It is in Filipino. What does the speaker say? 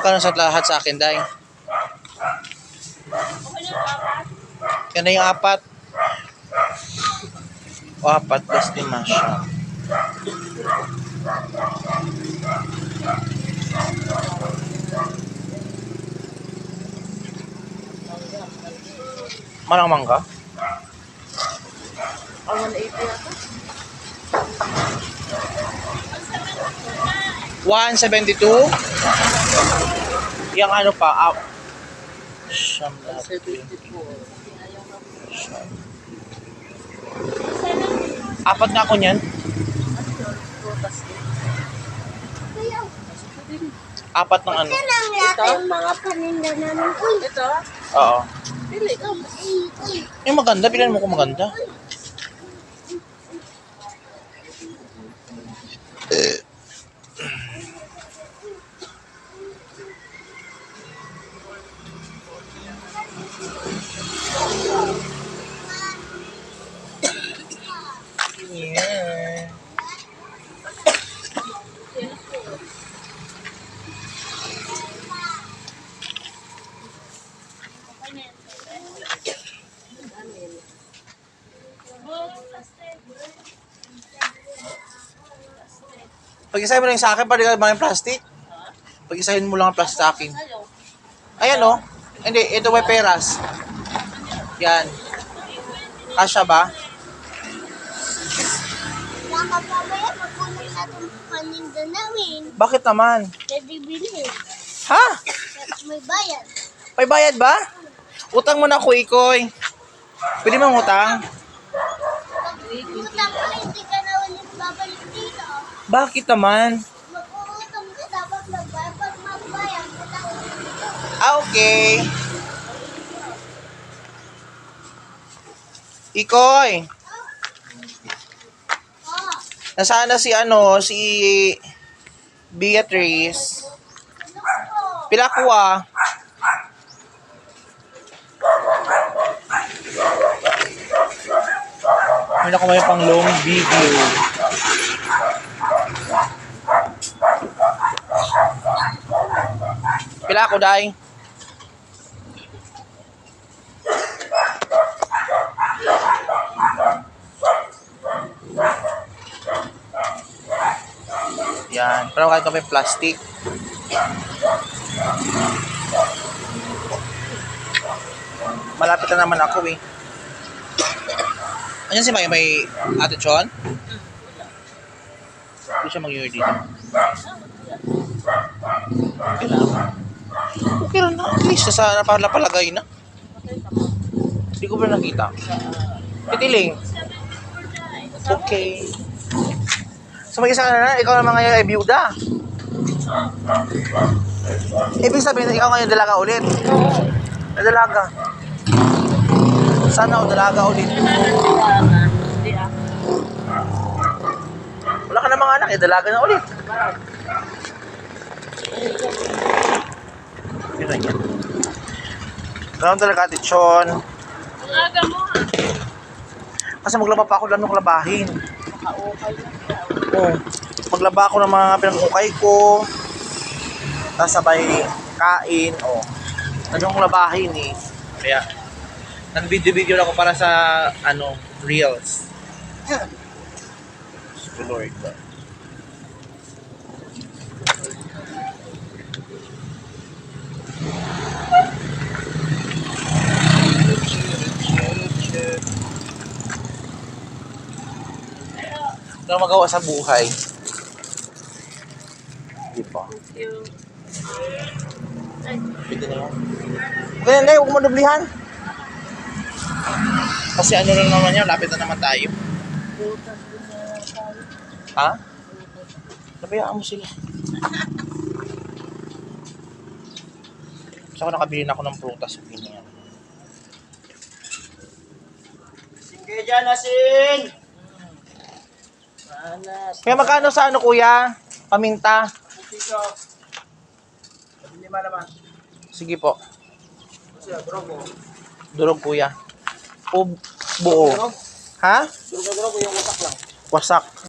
Magkano sa lahat sa akin, Day? Yan na yung 4. O, 4 plus 5 siya. Malang mangga? Ang 180 yata. 172? Yung ano pa, siyam na 74. 4 na ako niyan. Prutas din. 4 ng ano? Ito? Mga paninda namin. Uy, Ito? Oo. Pili ka. Yung maganda, pilihan mo kung maganda. Yeah. Pag-isahin mo lang sa akin, pwede ka ba yung plastic? Pag-isahin mo lang ang plastic sa akin. Ayan o. Hindi, ito may peras. Yan. Kasya ba? nakapamaya pagkulang sa itong paninda namin. Bakit naman? Pwede bilhin. Ha? May bayad. May bayad ba? Utang mo na ako, Ikoy. Pwede mo utang? Utang ka, hindi ka na ulit babalik dito. Bakit naman? Mag-uutang ka, dapat magbayad. Pag magbayad, utang ulit dito. Okay. Ikoy. Oh, Nasaan na si Beatrice. ano po? Pila ko ah. May nakumayo pang long video. Pila ko, Day? Yan. Pero kahit may plastic. Malapit na naman ako eh. Anyan si may Ate Chon? Hindi siya mag-year dito. Okay lang. Okay lang na. At least sa napalagay na. Hindi ko ba nakita? Pitiling. Okay. So mag-isa ka na, ikaw naman ngayon ay biyuda. Ibig sabihin na ikaw ngayon dalaga ulit. Dalaga. Sana o dalaga ulit. Hindi ah. Wala ka namang anak, dalaga na ulit. Yun na yan. Ganun talaga, Ate Chon. Ang aga mo ha. Kasi maglaba pa ako lang ng labahin. Maka-okay lang. Oo. Maglaba ako ng mga pinag-ukay ko. Tapos sabay kain. O. Anong labahin eh. Kaya, nag-video lang ako para sa, reels. Lord. Ano magawa sa buhay? Di ba? Thank you. Pwede na yun. Okay, hindi. Huwag mo dublihan. Kasi ano lang naman yan. Lapit na naman tayo. Prutas din na tayo. Ha? Nabayaan mo sila. Saka nakabili na ako ng prutas sa pinya. Sige dyan, asin! Manas. Kaya magkano sa kuya? Paminta? Dito. 5 naman. Sige po. Kasi drogo. Durog kuya. O buo. Ha? Drogo yung wasak lang. Wasak.